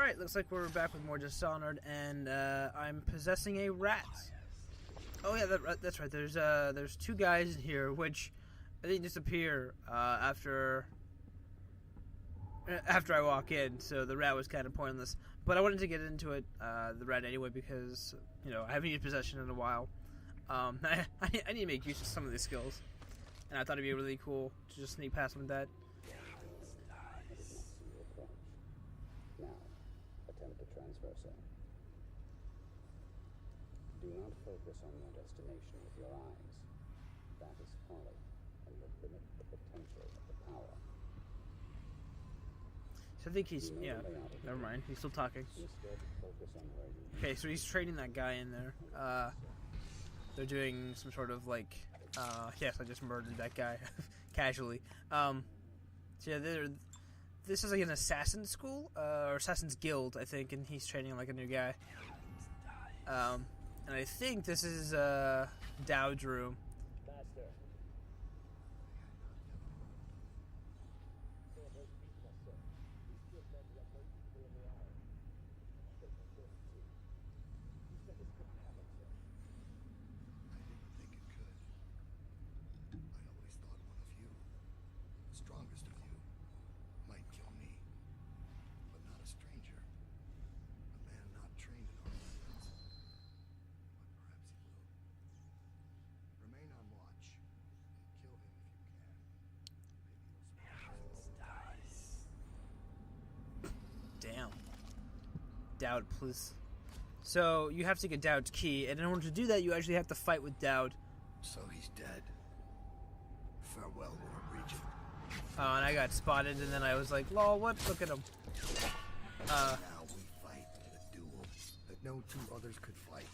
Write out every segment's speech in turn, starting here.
Alright, looks like we're back with more Dishonored, and I'm possessing a rat. Oh yeah, that's right. There's two guys in here, which I think disappear after I walk in, so the rat was kind of pointless. But I wanted to get into it, the rat anyway, because, you know, I haven't used possession in a while. I need to make use of some of these skills, and I thought it'd be really cool to just sneak past them with that. Now, attempt to transfer, sir. Do not focus on your destination with your eyes. That is folly, and will limit the potential of the power. So I think he's, yeah, never mind, he's still talking. Instead, focus on where you... Okay, so he's trading that guy in there. They're doing some sort of, like, yes, I just murdered that guy, casually. So yeah, this is like an assassin school, or assassin's guild, I think, and he's training like a new guy. And I think this is, Dowd's room. Damn. Dowd, please. So, you have to get Dowd's key, and in order to do that, you actually have to fight with Dowd. So he's dead. Farewell, Lord Regent. Oh, and I got spotted, and then I was like, lol, what? Look at him. Now we fight a duel that no two others could fight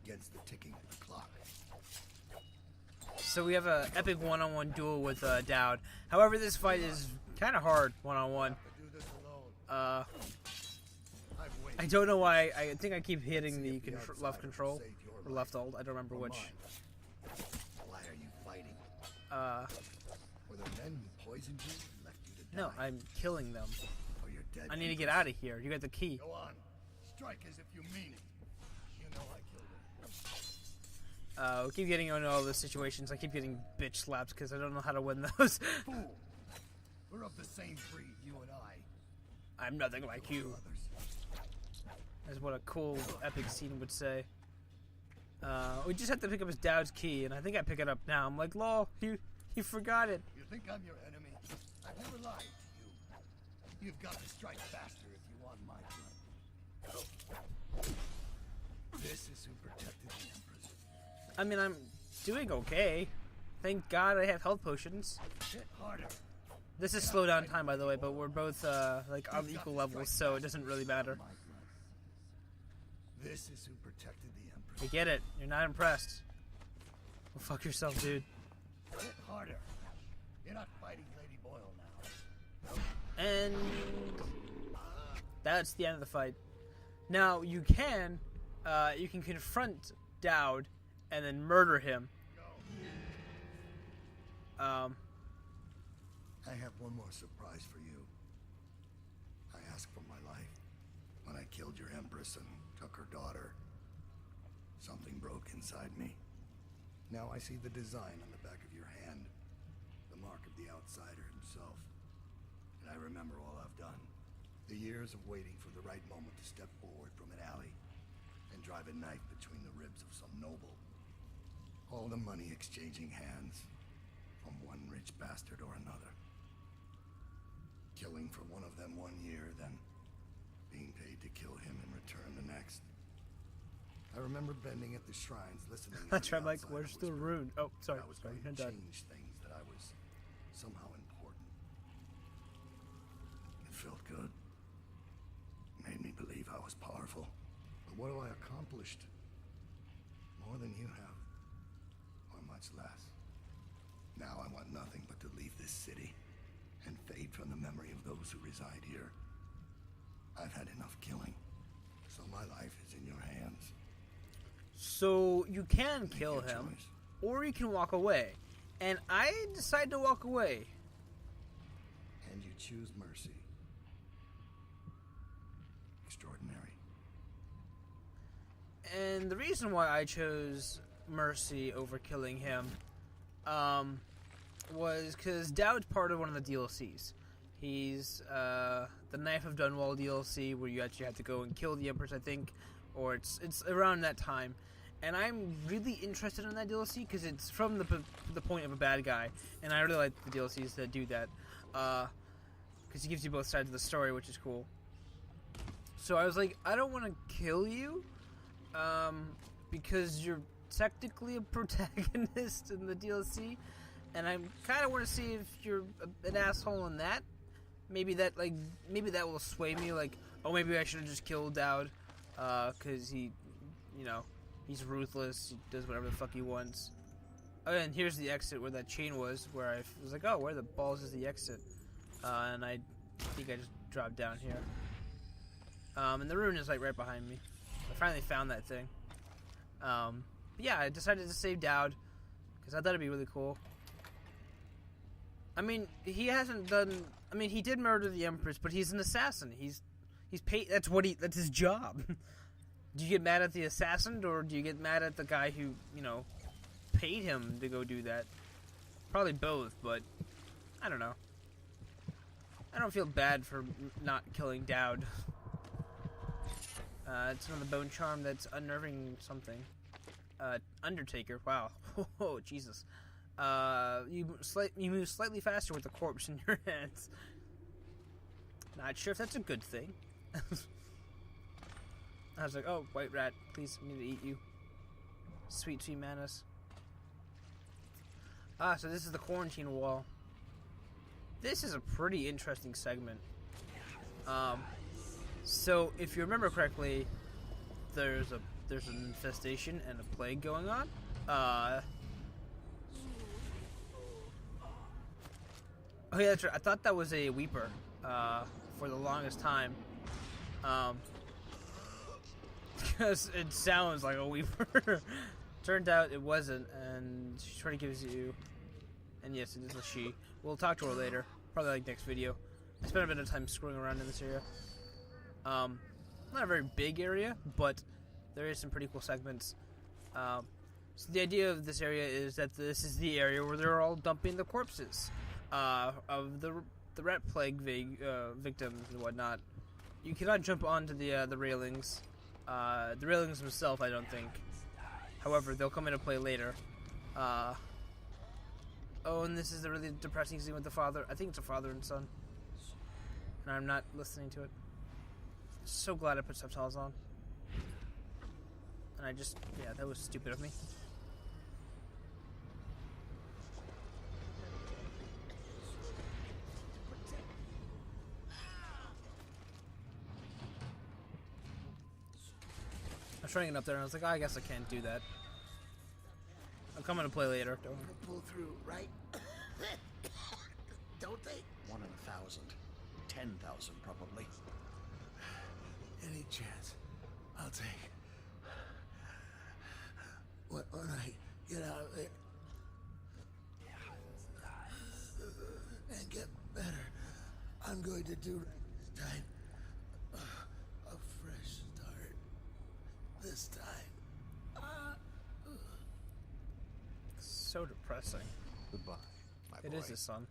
against the ticking of the clock. So we have an epic one-on-one duel with Dowd. However, this fight is kind of hard one-on-one. I don't know why. I think I keep hitting the left control or left alt. I don't remember which. Why are you fighting? Were the men who poisoned you and left you to die? No, I'm killing them. Or you're dead. I need to get out of here. You got the key. Go on. Strike as if you mean it. You know I killed him. We keep getting into all those situations. I keep getting bitch slaps because I don't know how to win those. Fool. We're of the same breed, you and I. I'm nothing like you. That's what a cool, epic scene would say. We just have to pick up his Dowd's key, and I think I pick it up now. I'm like, lol, he forgot it. You think I'm your enemy? I've never lied to you. You've got to strike faster if you want my blood. This is who protected the Empress. I mean, I'm doing okay. Thank God I have health potions. Hit harder. This is slow down time, by the way, but we're both like on equal levels, so it doesn't really matter. This is who protected the Empress. I get it. You're not impressed. Well, fuck yourself, dude. Hit harder. You're not fighting Lady Boyle now. And that's the end of the fight. Now you can confront Dowd and then murder him. I have one more surprise for you. I asked for my life when I killed your Empress and took her daughter. Something broke inside me. Now I see the design on the back of your hand, the mark of the outsider himself. And I remember all I've done. The years of waiting for the right moment to step forward from an alley and drive a knife between the ribs of some noble. All the money exchanging hands from one rich bastard or another. Killing for one of them 1 year, then being paid to kill him in return the next. I remember bending at the shrines, listening. I tried like, where's the rune? Oh, sorry. I was going to change things, that I was somehow important. It felt good. Made me believe I was powerful. But what have I accomplished? More than you have, or much less. Now I want nothing but to leave this city and fade from the memory of those who reside here. I've had enough killing, so my life is in your hands. So you can kill him, or you can walk away. And I decide to walk away. And you choose mercy. extraordinary. And the reason why I chose Mercy over killing him was because Dowd's part of one of the DLCs. He's the Knife of Dunwall DLC, where you actually have to go and kill the Empress, I think, or it's around that time. And I'm really interested in that DLC because it's from the point of a bad guy, and I really like the DLCs that do that because it gives you both sides of the story, which is cool. So I was like, I don't want to kill you because you're technically a protagonist in the DLC, and I kind of want to see if you're an asshole in that. Maybe that will sway me, like, oh, maybe I should have just killed Dowd because he, he's ruthless, he does whatever the fuck he wants. Oh, and here's the exit where that chain was, where I was like, oh, where the balls is the exit? And I think I just dropped down here. And the rune is like right behind me. I finally found that thing. But yeah, I decided to save Dowd because I thought it'd be really cool. I mean, he did murder the Empress, but he's an assassin. He's paid. That's his job. Do you get mad at the assassin, or do you get mad at the guy who, paid him to go do that? Probably both, but I don't know. I don't feel bad for not killing Dowd. It's another bone charm that's unnerving something. Undertaker. Wow. Oh, Jesus. You move slightly faster with the corpse in your hands. Not sure if that's a good thing. I was like, oh, white rat, please, I need to eat you. Sweet, sweet Manus. So this is the quarantine wall. This is a pretty interesting segment. So if you remember correctly, there's an infestation and a plague going on. Oh yeah, that's right. I thought that was a Weeper for the longest time. Because it sounds like a Weeper. Turned out it wasn't, and she sort of gives you... And yes, it is a she. We'll talk to her later. Probably like next video. I spent a bit of time screwing around in this area. Not a very big area, but there is some pretty cool segments. So the idea of this area is that this is the area where they're all dumping the corpses of the rat plague victims and whatnot. You cannot jump onto the railings. The railings themselves, I don't think. However, they'll come into play later. Oh, and this is the really depressing scene with the father. I think it's a father and son. And I'm not listening to it. So glad I put subtitles on. And yeah, that was stupid of me. I was trying to get up there and I was like, oh, I guess I can't do that. I'll come into play later. Don't worry. Pull through, right? Don't they? 1 in 1,000. 10,000 probably. Any chance I'll take. When I get out of there and get better, I'm going to do right this time. A fresh start. This time. So depressing. Goodbye, my boy. It is his son.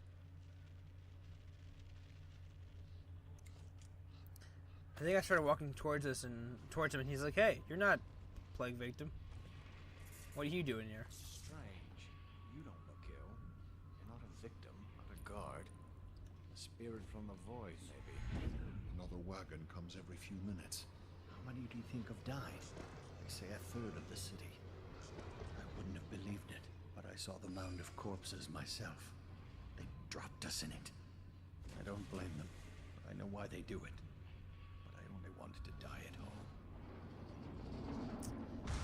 I think I started walking towards him, and he's like, "Hey, you're not a plague victim. What are you doing here?" Strange. You don't look ill. You're not a victim, not a guard. A spirit from the void, maybe. Another wagon comes every few minutes. How many do you think have died? They say 1/3 of the city. I wouldn't have believed it, but I saw the mound of corpses myself. They dropped us in it. I don't blame them. I know why they do it. But I only wanted to die at home.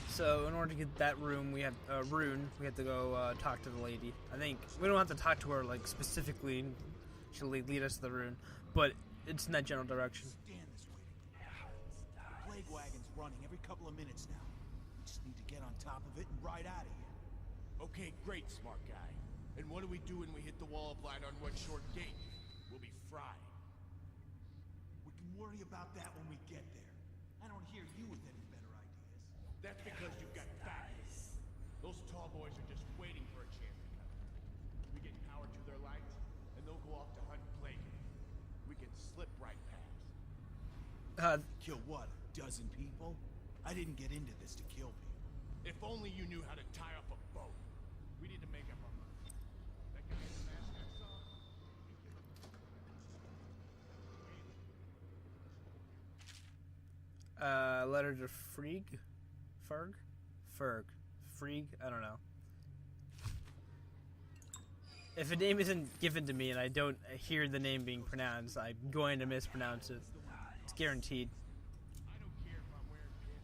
So in order to get that rune, we had to go talk to the lady. I think we don't have to talk to her like specifically. She'll lead us to the rune, but it's in that general direction. Stand this waiting. The plague wagon's running every couple of minutes now. We just need to get on top of it and ride out of here. Okay, great, smart guy. And what do we do when we hit the wall of light on one short gate? We'll be fried. We can worry about that when we get there. That's because you've got fat. Those tall boys are just waiting for a chance to come. We get power to their lights, and they'll go off to hunt plague. We can slip right past. Kill what? A dozen people? I didn't get into this to kill people. If only you knew how to tie up a boat. We need to make up our minds. That guy in the mask I saw. Letter to Ferg? Freeg? I don't know. If a name isn't given to me and I don't hear the name being pronounced, I'm going to mispronounce it. It's guaranteed. I don't care if I'm wearing pants.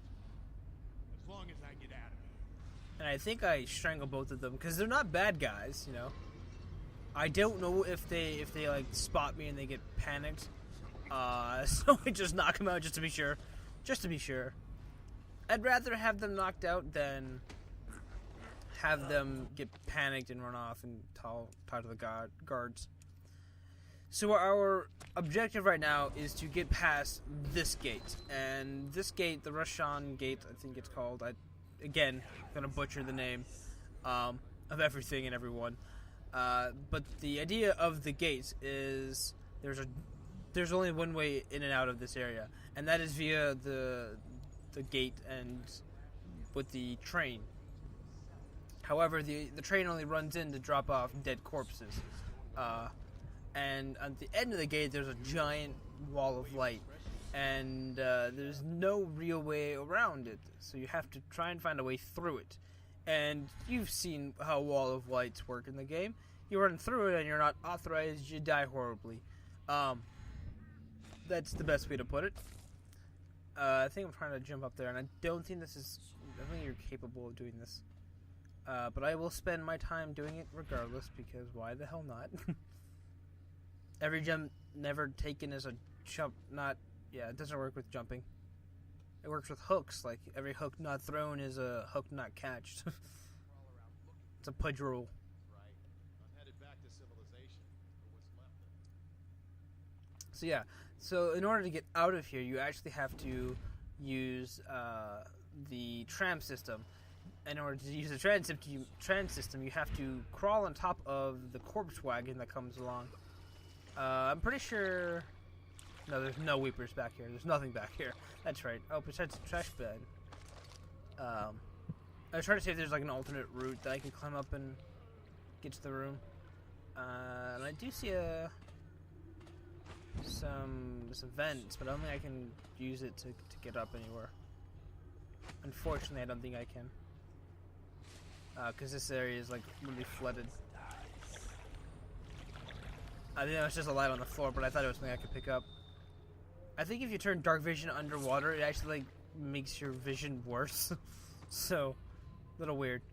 As long as I get out of here. And I think I strangle both of them because they're not bad guys, you know. I don't know if they like spot me and they get panicked. So I just knock them out just to be sure. Just to be sure. I'd rather have them knocked out than have them get panicked and run off and talk to the guards. So our objective right now is to get past this gate. And this gate, the Rushan Gate, I think it's called. Again, going to butcher the name of everything and everyone. But the idea of the gate is there's only one way in and out of this area. And that is via the gate and with the train. However, the train only runs in to drop off dead corpses. And at the end of the gate, there's a giant wall of light. And there's no real way around it. So you have to try and find a way through it. And you've seen how wall of lights work in the game. You run through it and you're not authorized, you die horribly. That's the best way to put it. I think I'm trying to jump up there, and I don't think you're capable of doing this. But I will spend my time doing it regardless, because why the hell not? Every jump never taken is a jump it doesn't work with jumping. It works with hooks, like every hook not thrown is a hook not catched. It's a pudge rule. Right. I'm headed back to civilization, or what's left of it. So yeah, so in order to get out of here, you actually have to use the tram system. In order to use the tram system, you have to crawl on top of the corpse wagon that comes along. I'm pretty sure... No, there's no weepers back here. There's nothing back here. That's right. Oh, besides the trash bed. I was trying to see if there's like an alternate route that I can climb up and get to the room. And I do see some vents, but I don't think I can use it to get up anywhere. Unfortunately, I don't think I can. Because this area is like really flooded. I think that was just a light on the floor, but I thought it was something I could pick up. I think if you turn dark vision underwater, it actually like makes your vision worse. So, a little weird.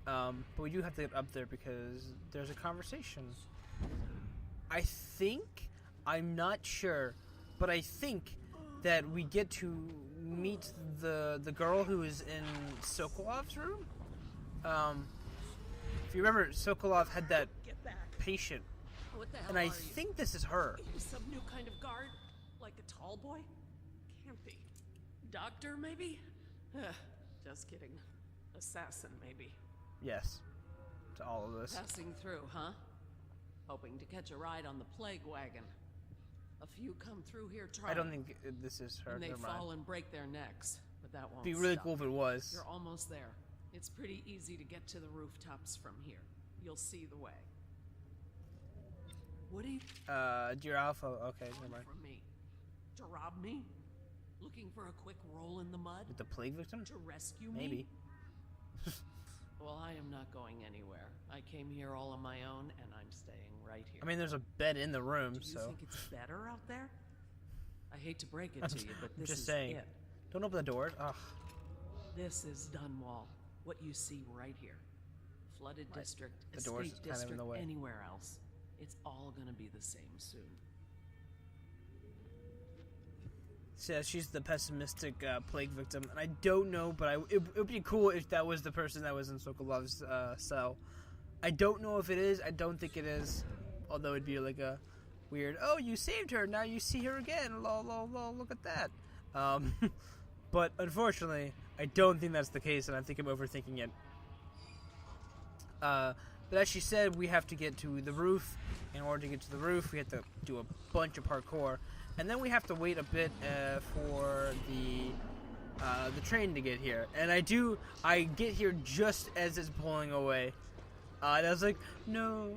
But we do have to get up there because there's a conversation. I'm not sure, but I think that we get to meet the girl who is in Sokolov's room. If you remember, Sokolov had that patient, What the hell and I are you? think this is her. Are you some new kind of guard? Like a tall boy? Can't be. Doctor, maybe? Just kidding. Assassin, maybe. Yes, to all of this. Passing through, huh? Hoping to catch a ride on the plague wagon. A few come through here trying. I don't think this is her. And they Never mind. fall and break their necks, but that won't It'd be really stop. cool if it was. You're almost there. It's pretty easy to get to the rooftops from here. You'll see the way. What do you Dear Alpha. Okay, never mind. from me? To rob me? Looking for a quick roll in the mud? With the plague victim? To rescue me? Maybe. Well, I am not going anywhere. I came here all on my own, and I'm staying right here. I mean, there's a bed in the room, Do you so. think it's better out there? I hate to break it to you, but this just is saying. it. Don't open the doors. Ugh. This is Dunwall. What you see right here. Flooded Right. district, The doors estate is kind of in district, the way. anywhere else. It's all gonna be the same soon. So she's the pessimistic plague victim, and I don't know, but it would be cool if that was the person that was in Sokolov's cell. I don't know if it is. I don't think it is. Although it'd be like a weird, oh, you saved her, now you see her again. Lol, lol, lol, look at that. But unfortunately, I don't think that's the case, and I think I'm overthinking it. But as she said, we have to get to the roof. In order to get to the roof, we have to do a bunch of parkour, and then we have to wait a bit for the train to get here. And I get here just as it's pulling away. And I was like, no.